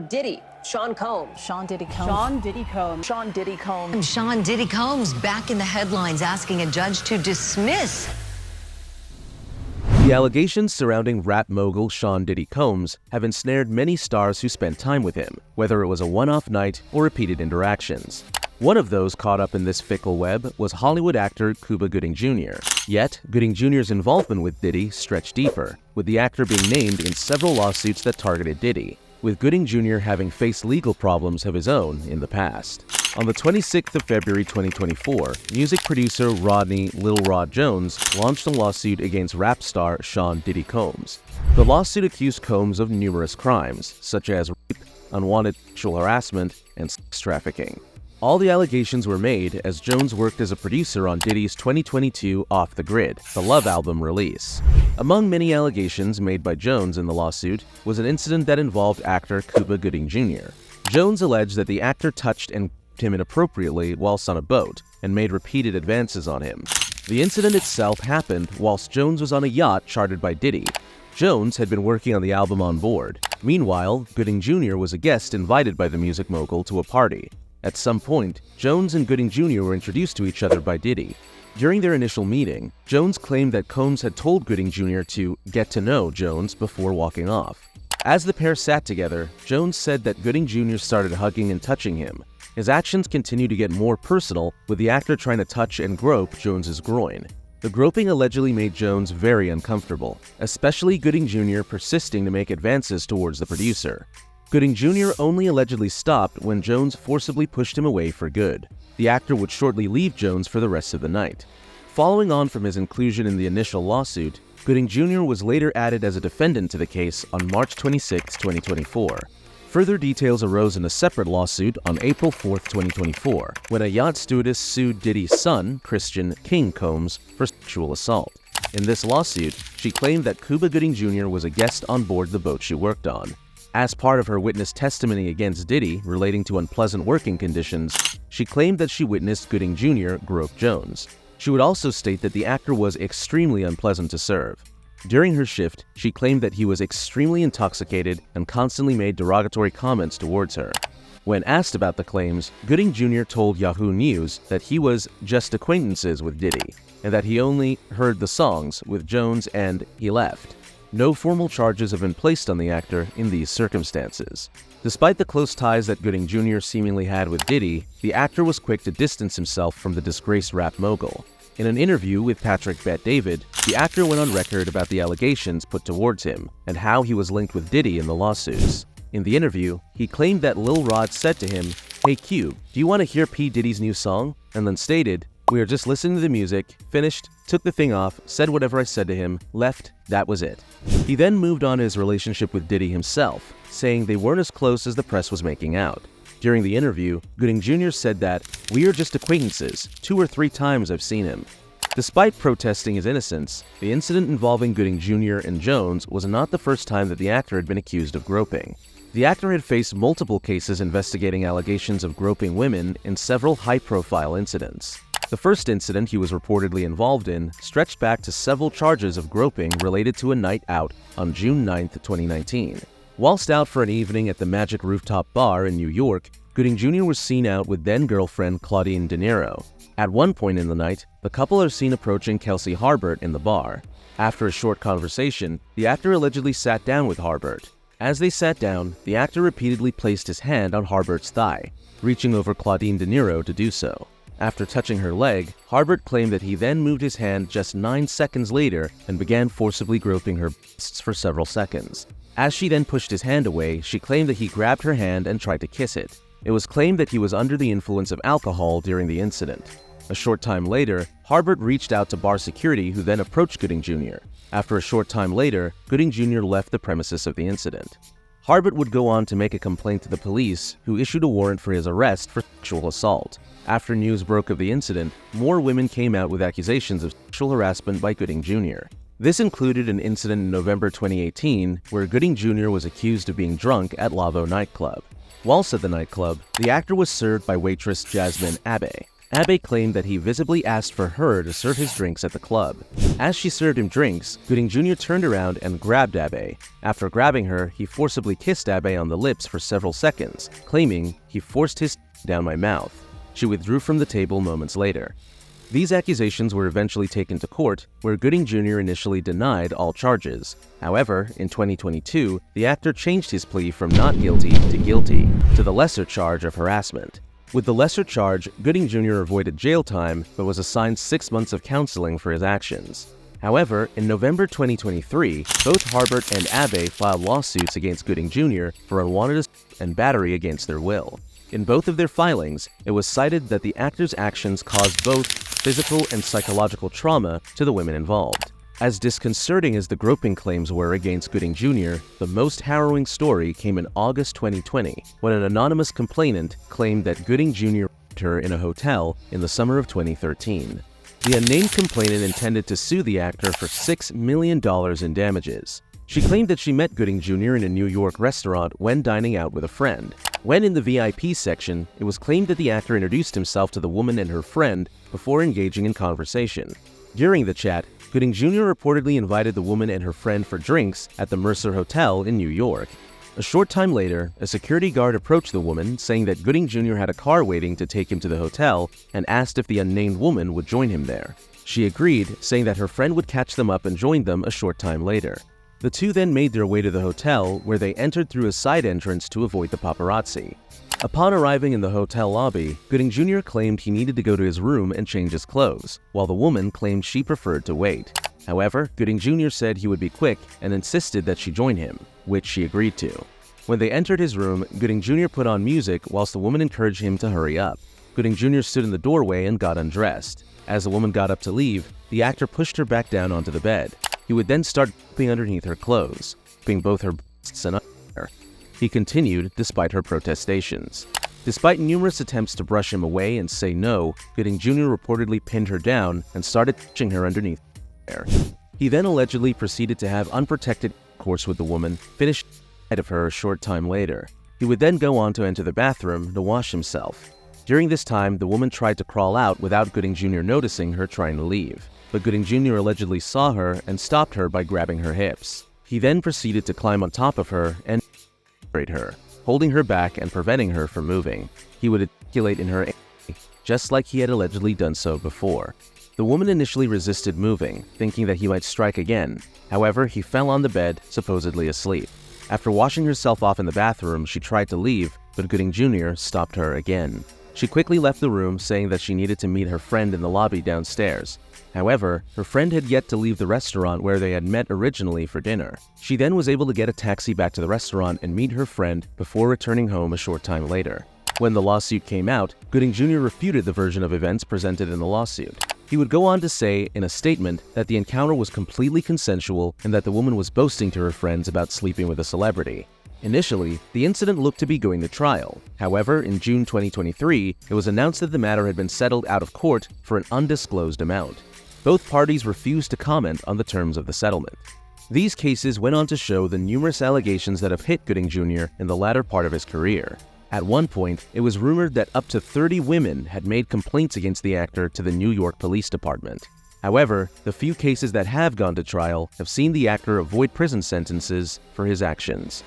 Diddy, Sean Combs. Sean Diddy Combs. Sean Diddy Combs. Sean Diddy Combs. Sean Diddy Combs back in the headlines asking a judge to dismiss. The allegations surrounding rap mogul Sean Diddy Combs have ensnared many stars who spent time with him, whether it was a one-off night or repeated interactions. One of those caught up in this fickle web was Hollywood actor Cuba Gooding Jr. Yet, Gooding Jr.'s involvement with Diddy stretched deeper, with the actor being named in several lawsuits that targeted Diddy, with Gooding Jr. having faced legal problems of his own in the past. On the 26th of February 2024, music producer Rodney Lil Rod Jones launched a lawsuit against rap star Sean Diddy Combs. The lawsuit accused Combs of numerous crimes, such as rape, unwanted sexual harassment, and sex trafficking. All the allegations were made as Jones worked as a producer on Diddy's 2022 Off the Grid, the Love album release. Among many allegations made by Jones in the lawsuit was an incident that involved actor Cuba Gooding Jr. Jones alleged that the actor touched and gripped him inappropriately whilst on a boat and made repeated advances on him. The incident itself happened whilst Jones was on a yacht chartered by Diddy. Jones had been working on the album on board. Meanwhile, Gooding Jr. was a guest invited by the music mogul to a party. At some point, Jones and Gooding Jr. were introduced to each other by Diddy. During their initial meeting, Jones claimed that Combs had told Gooding Jr. to get to know Jones before walking off. As the pair sat together, Jones said that Gooding Jr. started hugging and touching him. His actions continued to get more personal, with the actor trying to touch and grope Jones's groin. The groping allegedly made Jones very uncomfortable, especially Gooding Jr. persisting to make advances towards the producer. Gooding Jr. only allegedly stopped when Jones forcibly pushed him away for good. The actor would shortly leave Jones for the rest of the night. Following on from his inclusion in the initial lawsuit, Gooding Jr. was later added as a defendant to the case on March 26, 2024. Further details arose in a separate lawsuit on April 4, 2024, when a yacht stewardess sued Diddy's son, Christian King Combs, for sexual assault. In this lawsuit, she claimed that Cuba Gooding Jr. was a guest on board the boat she worked on. As part of her witness testimony against Diddy relating to unpleasant working conditions, she claimed that she witnessed Gooding Jr. grope Jones. She would also state that the actor was extremely unpleasant to serve. During her shift, she claimed that he was extremely intoxicated and constantly made derogatory comments towards her. When asked about the claims, Gooding Jr. told Yahoo News that he was just acquaintances with Diddy, and that he only heard the songs with Jones and he left. No formal charges have been placed on the actor in these circumstances. Despite the close ties that Gooding Jr. seemingly had with Diddy, the actor was quick to distance himself from the disgraced rap mogul. In an interview with Patrick Bet-David, the actor went on record about the allegations put towards him and how he was linked with Diddy in the lawsuits. In the interview, he claimed that Lil Rod said to him, "Hey Q, do you want to hear P. Diddy's new song?" and then stated, "We were just listening to the music, finished, took the thing off, said whatever I said to him, left, that was it." He then moved on his relationship with Diddy himself, saying they weren't as close as the press was making out. During the interview, Gooding Jr. said that, "We are just acquaintances, 2 or 3 times I've seen him." Despite protesting his innocence, the incident involving Gooding Jr. and Jones was not the first time that the actor had been accused of groping. The actor had faced multiple cases investigating allegations of groping women in several high-profile incidents. The first incident he was reportedly involved in stretched back to several charges of groping related to a night out on June 9, 2019. Whilst out for an evening at the Magic Rooftop Bar in New York, Gooding Jr. was seen out with then-girlfriend Claudine De Niro. At one point in the night, the couple are seen approaching Kelsey Harbert in the bar. After a short conversation, the actor allegedly sat down with Harbert. As they sat down, the actor repeatedly placed his hand on Harbert's thigh, reaching over Claudine De Niro to do so. After touching her leg, Harbert claimed that he then moved his hand just 9 seconds later and began forcibly groping her breasts for several seconds. As she then pushed his hand away, she claimed that he grabbed her hand and tried to kiss it. It was claimed that he was under the influence of alcohol during the incident. A short time later, Harbert reached out to bar security, who then approached Gooding Jr. After a short time later, Gooding Jr. left the premises of the incident. Harbert would go on to make a complaint to the police, who issued a warrant for his arrest for sexual assault. After news broke of the incident, more women came out with accusations of sexual harassment by Gooding Jr. This included an incident in November 2018 where Gooding Jr. was accused of being drunk at Lavo nightclub. Whilst at the nightclub, the actor was served by waitress Jasmine Abe. Abe claimed that he visibly asked for her to serve his drinks at the club. As she served him drinks, Gooding Jr. turned around and grabbed Abe. After grabbing her, he forcibly kissed Abe on the lips for several seconds, claiming he forced his down my mouth. She withdrew from the table moments later. These accusations were eventually taken to court, where Gooding Jr. initially denied all charges. However, in 2022, the actor changed his plea from not guilty to the lesser charge of harassment. With the lesser charge, Gooding Jr. avoided jail time but was assigned 6 months of counseling for his actions. However, in November 2023, both Harbert and Abe filed lawsuits against Gooding Jr. for unwanted assault and battery against their will. In both of their filings, it was cited that the actor's actions caused both physical and psychological trauma to the women involved. As disconcerting as the groping claims were against Gooding Jr., the most harrowing story came in August 2020, when an anonymous complainant claimed that Gooding Jr. raped her in a hotel in the summer of 2013. The unnamed complainant intended to sue the actor for $6 million in damages. She claimed that she met Gooding Jr. in a New York restaurant when dining out with a friend. When in the VIP section, it was claimed that the actor introduced himself to the woman and her friend before engaging in conversation. During the chat, Gooding Jr. reportedly invited the woman and her friend for drinks at the Mercer Hotel in New York. A short time later, a security guard approached the woman, saying that Gooding Jr. had a car waiting to take him to the hotel and asked if the unnamed woman would join him there. She agreed, saying that her friend would catch them up and join them a short time later. The two then made their way to the hotel, where they entered through a side entrance to avoid the paparazzi. Upon arriving in the hotel lobby, Gooding Jr. claimed he needed to go to his room and change his clothes, while the woman claimed she preferred to wait. However, Gooding Jr. said he would be quick and insisted that she join him, which she agreed to. When they entered his room, Gooding Jr. put on music whilst the woman encouraged him to hurry up. Gooding Jr. stood in the doorway and got undressed. As the woman got up to leave, the actor pushed her back down onto the bed. He would then start peeping underneath her clothes, peeping both her breasts and underwear. He continued despite her protestations. Despite numerous attempts to brush him away and say no, Gooding Jr. reportedly pinned her down and started touching her underneath her hair. He then allegedly proceeded to have unprotected intercourse with the woman, finished inside of her a short time later. He would then go on to enter the bathroom to wash himself. During this time, the woman tried to crawl out without Gooding Jr. noticing her trying to leave, but Gooding Jr. allegedly saw her and stopped her by grabbing her hips. He then proceeded to climb on top of her and her, holding her back and preventing her from moving. He would ejaculate in her air, just like he had allegedly done so before. The woman initially resisted moving, thinking that he might strike again. However, he fell on the bed, supposedly asleep. After washing herself off in the bathroom, she tried to leave, but Gooding Jr. stopped her again. She quickly left the room, saying that she needed to meet her friend in the lobby downstairs. However, her friend had yet to leave the restaurant where they had met originally for dinner. She then was able to get a taxi back to the restaurant and meet her friend before returning home a short time later. When the lawsuit came out, Gooding Jr. refuted the version of events presented in the lawsuit. He would go on to say in a statement that the encounter was completely consensual and that the woman was boasting to her friends about sleeping with a celebrity. Initially, the incident looked to be going to trial. However, in June 2023, it was announced that the matter had been settled out of court for an undisclosed amount. Both parties refused to comment on the terms of the settlement. These cases went on to show the numerous allegations that have hit Gooding Jr. in the latter part of his career. At one point, it was rumored that up to 30 women had made complaints against the actor to the New York Police Department. However, the few cases that have gone to trial have seen the actor avoid prison sentences for his actions.